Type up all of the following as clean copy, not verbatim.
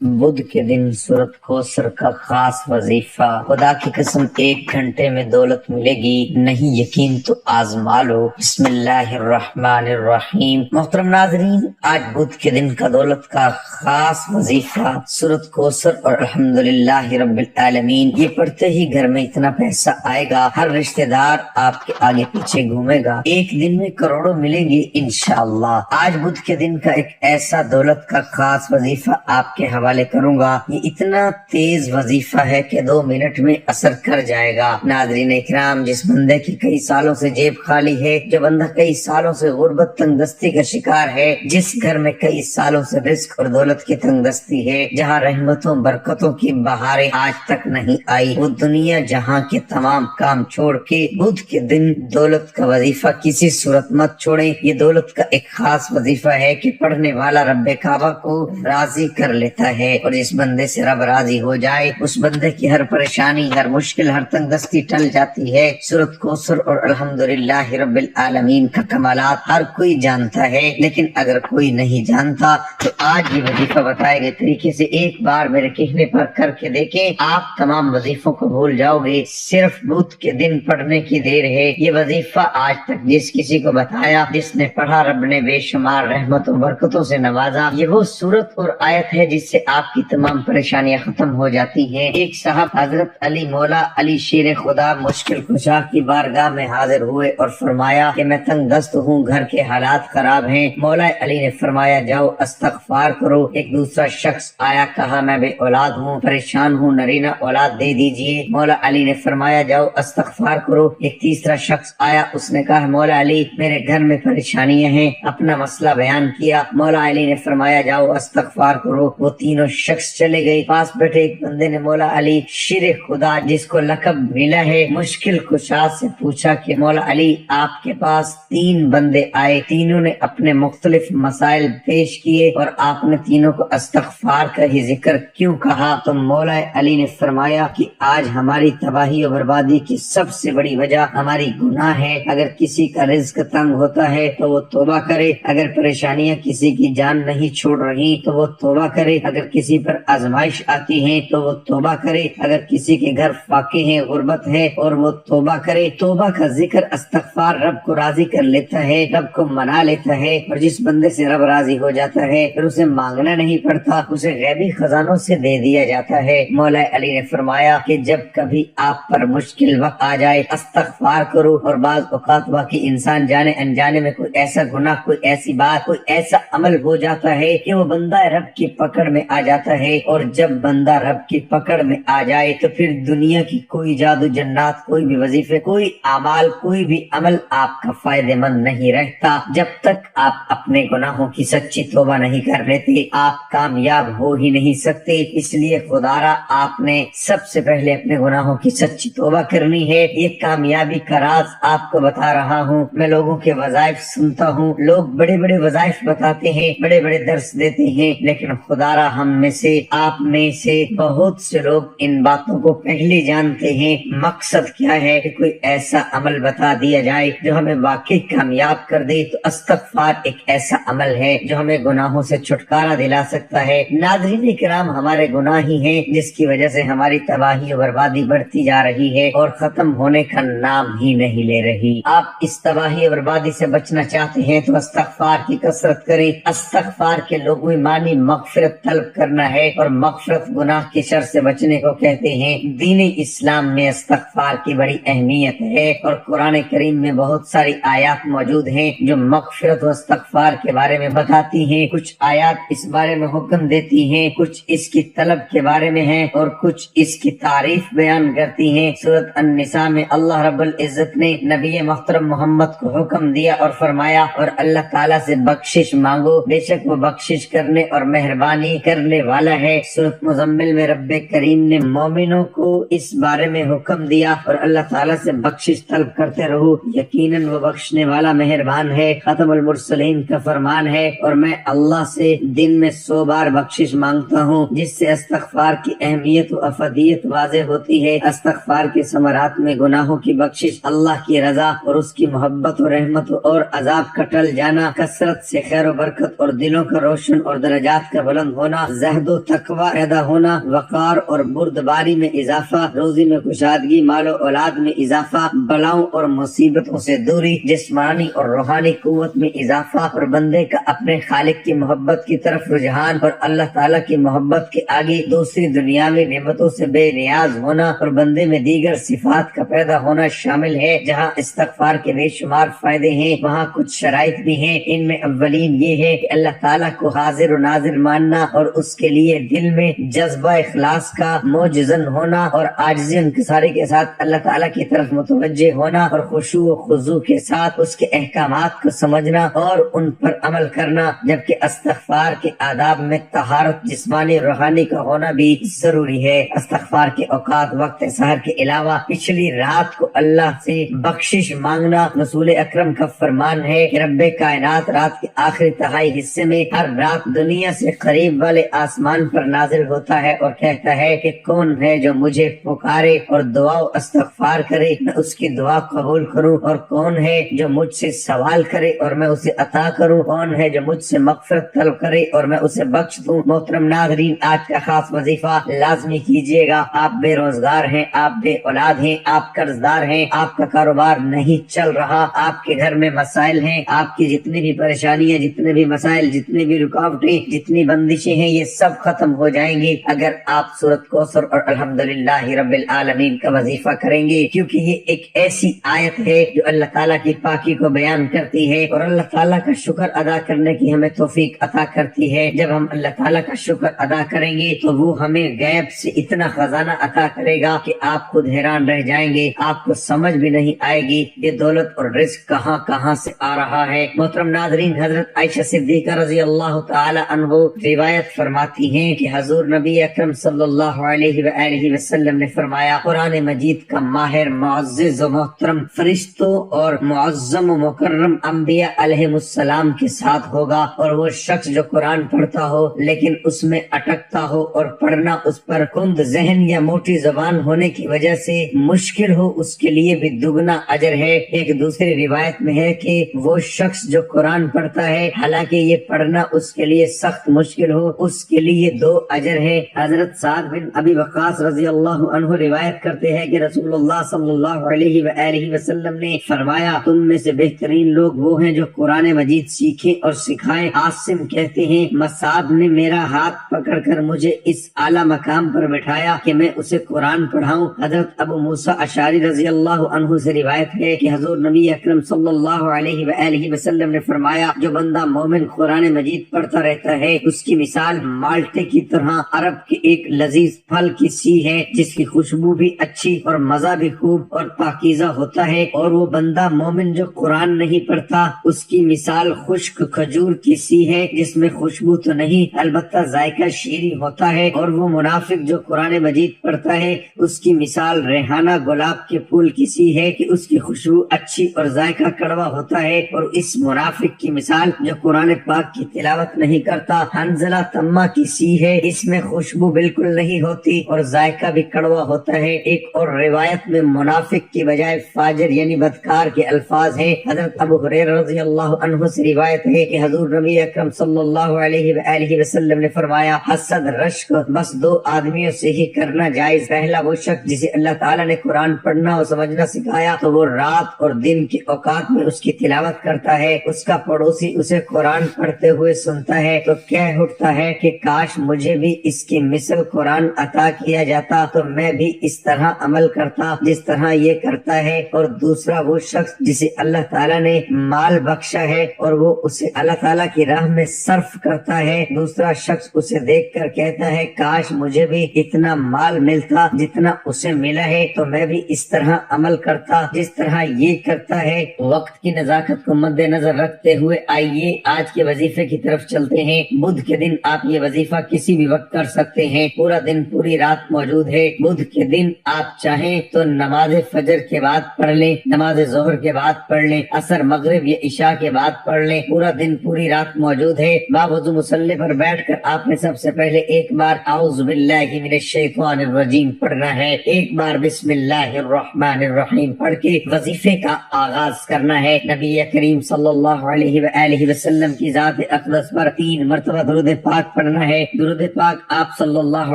بدھ کے دن سورت کوثر کا خاص وظیفہ۔ خدا کی قسم 1 گھنٹے میں دولت ملے گی، نہیں یقین تو آزما لو۔ بسم اللہ الرحمن الرحیم۔ محترم ناظرین، آج بدھ کے دن کا دولت کا خاص وظیفہ سورت کوثر اور الحمدللہ رب العالمین، یہ پڑھتے ہی گھر میں اتنا پیسہ آئے گا، ہر رشتہ دار آپ کے آگے پیچھے گھومے گا، 1 دن میں کروڑوں ملیں گے انشاءاللہ۔ آج بدھ کے دن کا ایک ایسا دولت کا خاص وظیفہ آپ کے حوالے کروں گا، یہ اتنا تیز وظیفہ ہے کہ 2 منٹ میں اثر کر جائے گا۔ ناظرین اکرام، جس بندے کی کئی سالوں سے جیب خالی ہے، جو بندہ کئی سالوں سے غربت تنگ دستی کا شکار ہے، جس گھر میں کئی سالوں سے رزق اور دولت کی تنگ دستی ہے، جہاں رحمتوں برکتوں کی بہاریں آج تک نہیں آئی، وہ دنیا جہاں کے تمام کام چھوڑ کے بدھ کے دن دولت کا وظیفہ کسی صورت مت چھوڑیں۔ یہ دولت کا ایک خاص وظیفہ ہے کہ پڑھنے والا رب کعبہ کو راضی کر لیتا ہے، اور جس بندے سے رب راضی ہو جائے اس بندے کی ہر پریشانی، ہر مشکل، ہر تنگ دستی ٹل جاتی ہے۔ سورت کوثر اور الحمدللہ رب العالمین کا کمالات ہر کوئی جانتا ہے، لیکن اگر کوئی نہیں جانتا تو آج یہ وظیفہ بتائے گئے طریقے سے ایک بار میرے کہنے پر کر کے دیکھیں، آپ تمام وظیفوں کو بھول جاؤ گے۔ صرف بدھ کے دن پڑھنے کی دیر ہے۔ یہ وظیفہ آج تک جس کسی کو بتایا، جس نے پڑھا، رب نے بے شمار رحمتوں برکتوں سے نوازا۔ یہ وہ سورت اور آیت ہے جس سے آپ کی تمام پریشانیاں ختم ہو جاتی ہیں۔ ایک صاحب حضرت علی مولا علی شیر خدا مشکل کشا کی بارگاہ میں حاضر ہوئے اور فرمایا کہ میں تنگ دست ہوں، گھر کے حالات خراب ہیں۔ مولا علی نے فرمایا جاؤ استغفار کرو۔ ایک دوسرا شخص آیا، کہا میں بے اولاد ہوں، پریشان ہوں، نرینہ اولاد دے دیجئے۔ مولا علی نے فرمایا جاؤ استغفار کرو۔ ایک تیسرا شخص آیا، اس نے کہا مولا علی میرے گھر میں پریشانیاں ہیں، اپنا مسئلہ بیان کیا۔ مولا علی نے فرمایا جاؤ استغفار کرو۔ وہ تینوں شخص چلے گئے۔ پاس بیٹھے ایک بندے نے مولا علی شیر خدا، جس کو لقب ملا ہے مشکل کشا، سے پوچھا کہ مولا علی آپ کے پاس 3 بندے آئے، تینوں نے اپنے مختلف مسائل پیش کیے اور آپ نے تینوں کو استغفار کا ہی ذکر کیوں کہا؟ تو مولا علی نے فرمایا کہ آج ہماری تباہی و بربادی کی سب سے بڑی وجہ ہماری گناہ ہے۔ اگر کسی کا رزق تنگ ہوتا ہے تو وہ توبہ کرے، اگر پریشانیاں کسی کی جان نہیں چھوڑ رہی تو وہ توبہ کرے، اگر کسی پر آزمائش آتی ہے تو وہ توبہ کرے، اگر کسی کے گھر فاقے ہیں، غربت ہے اور وہ توبہ کرے۔ توبہ کا ذکر، استغفار رب کو راضی کر لیتا ہے، رب کو منا لیتا ہے، اور جس بندے سے رب راضی ہو جاتا ہے پھر اسے مانگنا نہیں پڑتا، اسے غیبی خزانوں سے دے دیا جاتا ہے۔ مولا علی نے فرمایا کہ جب کبھی آپ پر مشکل وقت آ جائے استغفار کرو، اور بعض اوقات واقعی انسان جانے انجانے میں کوئی ایسا گناہ، کوئی ایسی بات، کوئی ایسا عمل ہو جاتا ہے کہ وہ بندہ رب کی پکڑ میں آ جاتا ہے، اور جب بندہ رب کی پکڑ میں آ جائے تو پھر دنیا کی کوئی جادو جنات، کوئی بھی وظیفے، کوئی اعمال، کوئی بھی عمل آپ کا فائدہ مند نہیں رہتا۔ جب تک آپ اپنے گناہوں کی سچی توبہ نہیں کر لیتے آپ کامیاب ہو ہی نہیں سکتے۔ اس لیے خدا را آپ نے سب سے پہلے اپنے گناہوں کی سچی توبہ کرنی ہے۔ یہ کامیابی کا راز آپ کو بتا رہا ہوں۔ میں لوگوں کے وظائف سنتا ہوں، لوگ بڑے بڑے وظائف بتاتے ہیں، بڑے بڑے درس دیتے ہیں، لیکن خدا را ہم میں سے، آپ میں سے بہت سے لوگ ان باتوں کو پہلے جانتے ہیں۔ مقصد کیا ہے کہ کوئی ایسا عمل بتا دیا جائے جو ہمیں واقعی کامیاب کر دے، تو استغفار ایک ایسا عمل ہے جو ہمیں گناہوں سے چھٹکارا دلا سکتا ہے۔ ناظرین کرام، ہمارے گناہ ہی ہیں جس کی وجہ سے ہماری تباہی و بربادی بڑھتی جا رہی ہے اور ختم ہونے کا نام ہی نہیں لے رہی۔ آپ اس تباہی و بربادی سے بچنا چاہتے ہیں تو استغفار کی کثرت کریں۔ استغفار کے لغوی معنی مغفرت طلب کرنا ہے، اور مغفرت گناہ کی شر سے بچنے کو کہتے ہیں۔ دین اسلام میں استغفار کی بڑی اہمیت ہے، اور قرآن کریم میں بہت ساری آیات موجود ہیں جو مغفرت و استغفار کے بارے میں بتاتی ہیں۔ کچھ آیات اس بارے میں حکم دیتی ہیں، کچھ اس کی طلب کے بارے میں ہیں، اور کچھ اس کی تعریف بیان کرتی ہیں۔ سورۃ النساء میں اللہ رب العزت نے نبی محترم محمد کو حکم دیا اور فرمایا، اور اللہ تعالیٰ سے بخشش مانگو، بے شک وہ بخشش کرنے اور مہربانی کرنے والا ہے۔ سورۃ مزمل میں رب کریم نے مومنوں کو اس بارے میں حکم دیا، اور اللہ تعالیٰ سے بخشش طلب کرتے رہو، یقیناً وہ بخشنے والا مہربان ہے۔ ختم المرسلین کا فرمان ہے، اور میں اللہ سے دن میں 100 بار بخشش مانگتا ہوں، جس سے استغفار کی اہمیت و افادیت واضح ہوتی ہے۔ استغفار کے ثمرات میں گناہوں کی بخشش، اللہ کی رضا اور اس کی محبت و رحمت اور عذاب کا ٹل جانا، کثرت سے خیر و برکت اور دلوں کا روشن اور درجات کا بلند ہونا، زہد و تقوی پیدا ہونا، وقار اور بردباری میں اضافہ، روزی میں کشادگی، مال و اولاد میں اضافہ، بلاؤں اور مصیبتوں سے دوری، جسمانی اور روحانی قوت میں اضافہ، اور بندے کا اپنے خالق کی محبت کی طرف رجحان، اور اللہ تعالیٰ کی محبت کے آگے دوسری دنیاوی نعمتوں سے بے نیاز ہونا، اور بندے میں دیگر صفات کا پیدا ہونا شامل ہے۔ جہاں استغفار کے بے شمار فائدے ہیں وہاں کچھ شرائط بھی ہیں۔ ان میں اولین یہ ہے کہ اللہ تعالیٰ کو حاضر و ناظر ماننا اور اس کے لیے دل میں جذبہ اخلاص کا موجزن ہونا، اور عاجزی انکساری کے ساتھ اللہ تعالیٰ کی طرف متوجہ ہونا، اور خشوع و خضوع کے ساتھ اس کے احکامات کو سمجھنا اور ان پر عمل کرنا۔ جبکہ استغفار کے آداب میں طہارت جسمانی اور روحانی کا ہونا بھی ضروری ہے۔ استغفار کے اوقات وقت سحر کے علاوہ پچھلی رات کو اللہ سے بخشش مانگنا۔ رسول اکرم کا فرمان ہے کہ رب کائنات رات کے آخری تہائی حصے میں ہر رات دنیا سے قریب والے آسمان پر نازل ہوتا ہے اور کہتا ہے کہ کون ہے جو مجھے پکارے اور دعا و استغفار کرے، میں اس کی دعا قبول کروں، اور کون ہے جو مجھ سے سوال کرے اور میں اسے عطا کروں، کون ہے جو مجھ سے مغفرت طلب کرے اور میں اسے بخش دوں۔ محترم ناظرین، آج کا خاص وظیفہ لازمی کیجیے گا۔ آپ بے روزگار ہیں، آپ بے اولاد ہیں، آپ قرض دار ہیں، آپ کا کاروبار نہیں چل رہا، آپ کے گھر میں مسائل ہیں، آپ کی جتنی بھی پریشانیاں، جتنے بھی مسائل، جتنی بھی رکاوٹیں، جتنی بندشیں ہیں، یہ سب ختم ہو جائیں گی اگر آپ سورۃ کوثر اور الحمدللہ رب العالمین کا وظیفہ کریں گے، کیونکہ یہ ایک ایسی آیت ہے جو اللہ تعالیٰ کی پاکی کو بیان کرتی ہے اور اللہ تعالیٰ کا شکر ادا کرنے کی ہمیں توفیق عطا کرتی ہے۔ جب ہم اللہ تعالیٰ کا شکر ادا کریں گے تو وہ ہمیں غیب سے اتنا خزانہ عطا کرے گا کہ آپ خود حیران رہ جائیں گے، آپ کو سمجھ بھی نہیں آئے گی یہ دولت اور رزق کہاں کہاں سے آ رہا ہے۔ محترم ناظرین، حضرت عائشہ صدیقہ رضی اللہ تعالی عنہ روایت فرماتی ہیں کہ حضور نبی اکرم صلی اللہ علیہ وآلہ وسلم نے فرمایا، قرآن مجید کا ماہر معزز و محترم فرشتوں اور معظم و مکرم انبیاء علیہ السلام کے ساتھ ہوگا، اور وہ شخص جو قرآن پڑھتا ہو لیکن اس میں اٹکتا ہو اور پڑھنا اس پر کند ذہن یا موٹی زبان ہونے کی وجہ سے مشکل ہو، اس کے لیے بھی دگنا اجر ہے۔ ایک دوسری روایت میں ہے کہ وہ شخص جو قرآن پڑھتا ہے حالانکہ یہ پڑھنا اس کے لیے سخت مشکل ہو، اس کے لیے 2 اجر ہے۔ حضرت سعد بن ابی وقاص رضی اللہ عنہ روایت کرتے ہیں کہ رسول اللہ صلی اللہ علیہ وآلہ وسلم نے فرمایا، تم میں سے بہترین لوگ وہ ہیں جو قرآن مجید سیکھیں اور سکھائیں۔ عاصم کہتے ہیں مصعب نے میرا ہاتھ پکڑ کر مجھے اس اعلیٰ مقام پر بٹھایا کہ میں اسے قرآن پڑھاؤں۔ حضرت ابو موسیٰ اشعری رضی اللہ عنہ سے روایت ہے کہ حضور نبی اکرم صلی اللہ علیہ وآلہ وسلم نے فرمایا، جو بندہ مومن قرآن مجید پڑھتا رہتا ہے اس کی مثال مالٹے کی طرح عرب کے ایک لذیذ پھل کی سی ہے جس کی خوشبو بھی اچھی اور مزہ بھی خوب اور پاکیزہ ہوتا ہے، اور وہ بندہ مومن جو قرآن نہیں پڑھتا اس کی مثال خشک کھجور کی سی ہے جس میں خوشبو تو نہیں البتہ ذائقہ شیریں ہوتا ہے، اور وہ منافق جو قرآن مجید پڑھتا ہے اس کی مثال ریحانہ گلاب کے پھول کی سی ہے کہ اس کی خوشبو اچھی اور ذائقہ کڑوا ہوتا ہے، اور اس منافق کی مثال جو قرآن پاک کی تلاوت نہیں کرتا حنظلہ تمہ کی سی ہے، اس میں خوشبو بالکل نہیں ہوتی اور ذائقہ بھی کڑوا ہوتا ہے۔ ایک اور روایت میں منافق کی بجائے فاجر یعنی بدکار کے الفاظ ہیں۔ حضرت ابو ہریرہ رضی اللہ عنہ سے روایت ہے کہ حضور نبی اکرم صلی اللہ علیہ وآلہ وسلم نے فرمایا، حسد رشک بس 2 آدمیوں سے ہی کرنا جائز۔ پہلا وہ شخص جسے اللہ تعالیٰ نے قرآن پڑھنا اور سمجھنا سکھایا تو وہ رات اور دن کے اوقات میں اس کی تلاوت کرتا ہے، اس کا پڑوسی اسے قرآن پڑھتے ہوئے سنتا ہے تو کہہ اٹھتا ہے کہ کاش مجھے بھی اس کی مثل قرآن عطا کیا جاتا تو میں بھی اس طرح عمل کرتا جس طرح یہ کرتا ہے۔ اور دوسرا وہ شخص جسے اللہ تعالیٰ نے مال بخشا ہے اور وہ اسے اللہ تعالیٰ کی راہ میں صرف کرتا ہے، دوسرا شخص اسے دیکھ کر کہتا ہے کاش مجھے بھی اتنا مال ملتا جتنا اسے ملا ہے تو میں بھی اس طرح عمل کرتا جس طرح یہ کرتا ہے۔ وقت کی نزاکت کو مد نظر رکھتے ہوئے آئیے آج کے وظیفے کی طرف چلتے ہیں۔ بدھ کے دن آپ یہ وظیفہ کسی بھی وقت کر سکتے ہیں، پورا دن پوری رات موجود ہے۔ بدھ کے دن آپ چاہیں تو نماز فجر کے بعد پڑھ لیں، نماز ظہر کے بعد پڑھ لیں، عصر مغرب یا عشاء کے بعد پڑھ لیں، پورا دن پوری رات موجود ہے۔ باوضو مصلی پر بیٹھ کر آپ نے سب سے پہلے ایک بار اعوذ باللہ من الشیطان الرجیم پڑھنا ہے، ایک بار بسم اللہ الرحمن الرحیم پڑھ کے وظیفے کا آغاز کرنا ہے۔ نبی کریم صلی اللہ علیہ وآلہ وسلم کی ذات اقدس پر 3 مرتبہ درود پاک پڑھنا ہے، درود پاک آپ صلی اللہ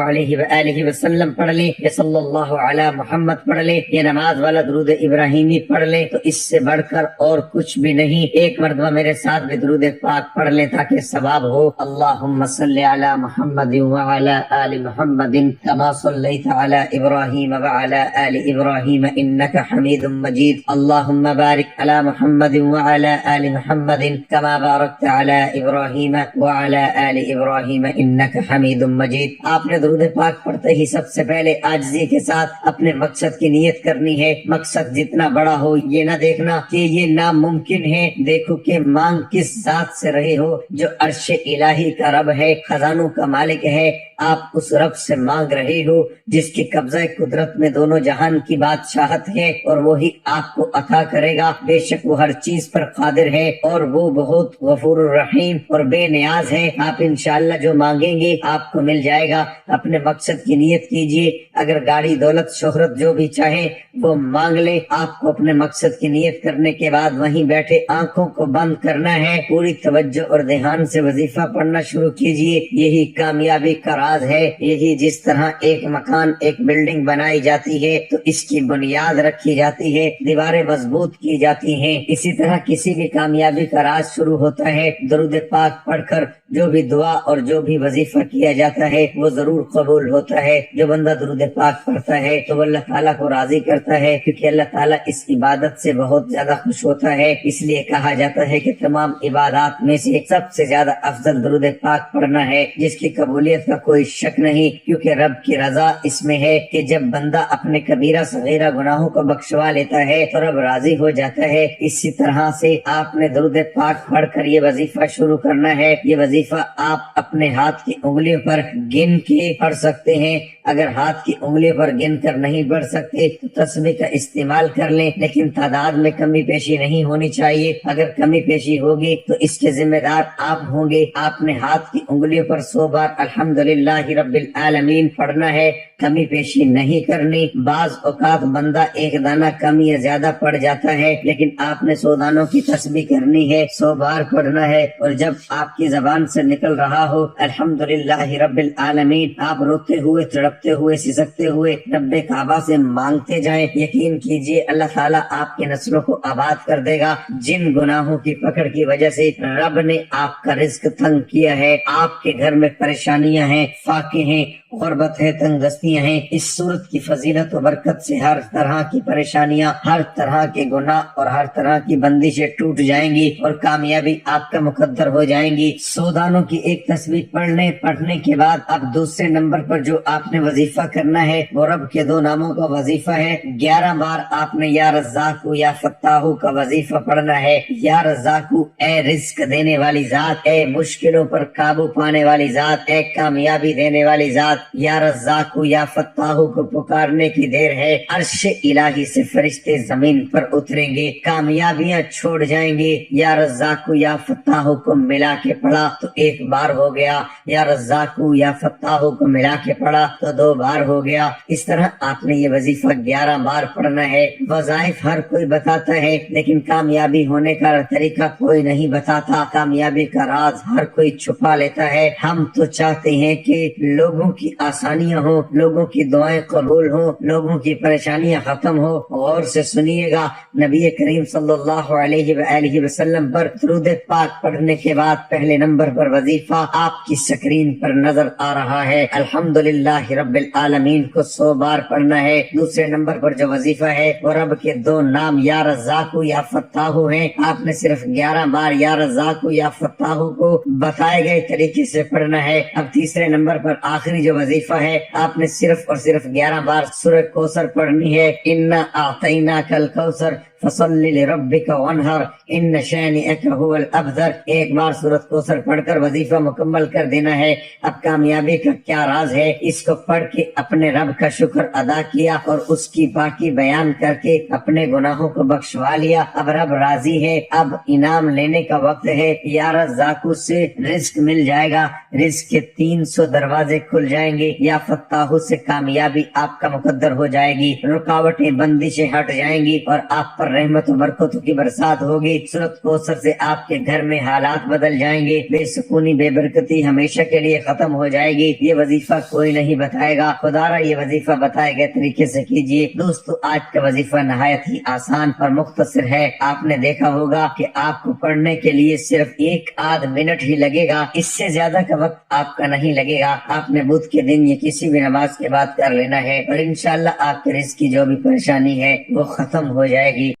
علیہ وآلہ وسلم پڑھ لیں یا صلی اللہ علی محمد پڑھ لیں یا نماز والا درود ابراہیمی پڑھ لیں، تو اس سے بڑھ کر اور کچھ بھی نہیں۔ ایک مرتبہ میرے ساتھ بھی درود پاک پڑھ لیں تاکہ ثواب ہو۔ اللہم صلی علی محمد وعلی آل محمد کما صلیت علی ابراہیم وعلی آل ابراہیم انک حمید مجید۔ اللہم بارک علی محمد وعلی آل محمد کما بارکت علی ابراہیم وعلی آل ابراہیم انک حمید مجید۔ آپ نے درود پاک پڑھتے ہی سب سے پہلے عاجزی کے ساتھ اپنے مقصد کی نیت کرنی ہے۔ مقصد جتنا بڑا ہو یہ نہ دیکھنا کہ یہ ناممکن ہے، دیکھو کہ مانگ کس ذات سے رہے ہو جو عرش الہی کا رب ہے، خزانوں کا مالک ہے۔ آپ اس رب سے مانگ رہے ہو جس کی قبضہ قدرت میں دونوں جہان کی بادشاہت ہے، اور وہی آپ کو عطا کرے گا۔ بے شک وہ ہر چیز پر قادر ہے اور وہ بہت غفور الرحیم اور بے نیاز ہے۔ آپ انشاءاللہ جو مانگیں گے آپ کو مل جائے گا۔ اپنے مقصد کی نیت کیجئے، اگر گاڑی دولت شہرت جو بھی چاہیں وہ مانگ لیں۔ آپ کو اپنے مقصد کی نیت کرنے کے بعد وہیں بیٹھے آنکھوں کو بند کرنا ہے، پوری توجہ اور دھیان سے وظیفہ پڑھنا شروع کیجئے۔ یہی کامیابی کا راز ہے۔ یہی جس طرح ایک مکان ایک بلڈنگ بنائی جاتی ہے تو اس کی بنیاد رکھی جاتی ہے، دیواریں مضبوط کی جاتی ہیں، اسی طرح کسی بھی کامیابی کا راز شروع ہوتا ہے درود پاک پڑھ کر۔ جو بھی دعا اور جو بھی وظیفہ کیا جاتا ہے وہ ضرور قبول ہوتا ہے۔ جو بندہ درود پاک پڑھتا ہے تو وہ اللہ تعالیٰ کو راضی کرتا ہے، کیونکہ اللہ تعالیٰ اس عبادت سے بہت زیادہ خوش ہوتا ہے۔ اس لیے کہا جاتا ہے کہ تمام عبادات میں سے سب سے زیادہ افضل درود پاک پڑھنا ہے، جس کی قبولیت کا کوئی شک نہیں، کیونکہ رب کی رضا اس میں ہے کہ جب بندہ اپنے کبیرہ صغیرہ گناہوں کو بخشوا لیتا ہے تو رب راضی ہو جاتا ہے۔ اسی طرح سے آپ نے درود پاک پڑھ کر یہ وظیفہ شروع کرنا ہے۔ یہ وظیفہ آپ اپنے ہاتھ کی انگلیوں پر گن کے پڑھ سکتے ہیں۔ اگر ہاتھ کی انگلیوں پر گن کر نہیں پڑھ سکتے تو تسبیح کا استعمال کر لیں، لیکن تعداد میں کمی پیشی نہیں ہونی چاہیے۔ اگر کمی پیشی ہوگی تو اس کے ذمہ دار آپ ہوں گے۔ آپ نے ہاتھ کی انگلیوں پر 100 بار الحمدللہ رب العالمین پڑھنا ہے، کمی پیشی نہیں کرنی۔ بعض اوقات بندہ ایک دانہ کم یا زیادہ پڑھ جاتا ہے، لیکن آپ نے 100 دانوں کی تسبیح کرنی ہے، 100 بار پڑھنا ہے۔ اور جب آپ کی زبان سے نکل رہا ہو الحمدللہ رب العالمین، آپ روتے ہوئے تڑپتے ہوئے سسکتے ہوئے رب کعبہ سے مانگتے جائیں۔ یقین کیجئے اللہ تعالیٰ آپ کے نسلوں کو آباد کر دے گا۔ جن گناہوں کی پکڑ کی وجہ سے رب نے آپ کا رزق تنگ کیا ہے، آپ کے گھر میں پریشانیاں ہیں، فاقے ہیں، غربت ہے، تنگ دستیاں ہیں، اس صورت کی فضیلت و برکت سے ہر طرح کی پریشانیاں، ہر طرح کے گناہ اور ہر طرح کی بندشیں ٹوٹ جائیں گی اور کامیابی آپ کا مقدر ہو جائیں گی۔ 100 دانوں کی ایک تسبیح پڑھنے کے بعد اب دوسرے نمبر پر جو آپ نے وظیفہ کرنا ہے وہ رب کے 2 ناموں کا وظیفہ ہے۔ 11 بار آپ نے یا رزاق یا فتاح کا وظیفہ پڑھنا ہے۔ یا رزاق، اے رزق دینے والی ذات، اے مشکلوں پر قابو پانے والی ذات، اے کامیابی دینے والی ذات۔ یا رزاق یا فتاح کو پکارنے کی دیر ہے، عرش الہی سے فرشتے زمین پر اتریں گے، کامیابیاں چھوڑ جائیں گے۔ یا رزاق یا فتاح کو ملا کے پڑھا تو 1 بار ہو گیا، یا رزاق یا فتاح کو ملا کے پڑھا تو 2 بار ہو گیا۔ اس طرح آپ نے یہ وظیفہ 11 بار پڑھنا ہے۔ وظائف ہر کوئی بتاتا ہے لیکن کامیابی ہونے کا طریقہ کوئی نہیں بتاتا، کامیابی کا راز ہر کوئی چھپا لیتا ہے۔ ہم تو چاہتے ہیں کہ لوگوں کی آسانیاں ہوں، لوگوں کی دعائیں قبول ہوں، لوگوں کی پریشانیاں ختم ہو۔ غور سے سنیے گا، نبی کریم صلی اللہ علیہ وآلہ وسلم پر درود پاک پڑھنے کے بعد پہلے نمبر پر وظیفہ آپ کی سکرین پر نظر آ رہا ہے۔ الحمدللہ رب العالمین کو 100 بار پڑھنا ہے۔ دوسرے نمبر پر جو وظیفہ ہے وہ رب کے 2 نام یا رزاق یا فتاح ہیں۔ آپ نے صرف 11 بار یا رزاق یا فتاح کو بتائے گئے طریقے سے پڑھنا ہے۔ اب تیسرے نمبر پر آخری جو وظیفہ ہے آپ نے صرف اور صرف 11 بار سورہ کوثر پڑھنی ہے۔ انا اعطیناک الکوثر فصل لربک وانحر ان شانئک هو الابتر۔ 1 بار سورۃ کوثر پڑھ کر وظیفہ مکمل کر دینا ہے۔ اب کامیابی کا کیا راز ہے؟ اس کو پڑھ کے اپنے رب کا شکر ادا کیا اور اس کی پاکی بیان کر کے اپنے گناہوں کو بخشوا لیا۔ اب رب راضی ہے، اب انعام لینے کا وقت ہے۔ یا رزاق سے رزق مل جائے گا، رزق کے 300 دروازے کھل جائیں گے۔ یا فتاح سے کامیابی آپ کا مقدر ہو جائے گی، رکاوٹیں بندشیں ہٹ جائیں گی اور آپ پر پر رحمت و برکتوں کی برسات ہوگی۔ سورۃ کوثر سے آپ کے گھر میں حالات بدل جائیں گے، بے سکونی بے برکتی ہمیشہ کے لیے ختم ہو جائے گی۔ یہ وظیفہ کوئی نہیں بتائے گا، خدا را یہ وظیفہ بتائے گئے طریقے سے کیجیے۔ دوستو آج کا وظیفہ نہایت ہی آسان اور مختصر ہے۔ آپ نے دیکھا ہوگا کہ آپ کو پڑھنے کے لیے صرف 1 آدھ منٹ ہی لگے گا، اس سے زیادہ کا وقت آپ کا نہیں لگے گا۔ آپ نے بدھ کے دن یا کسی بھی نماز کے بعد کر لینا ہے اور انشاءاللہ آپ کے رزق کی جو بھی پریشانی ہے وہ ختم ہو جائے گی۔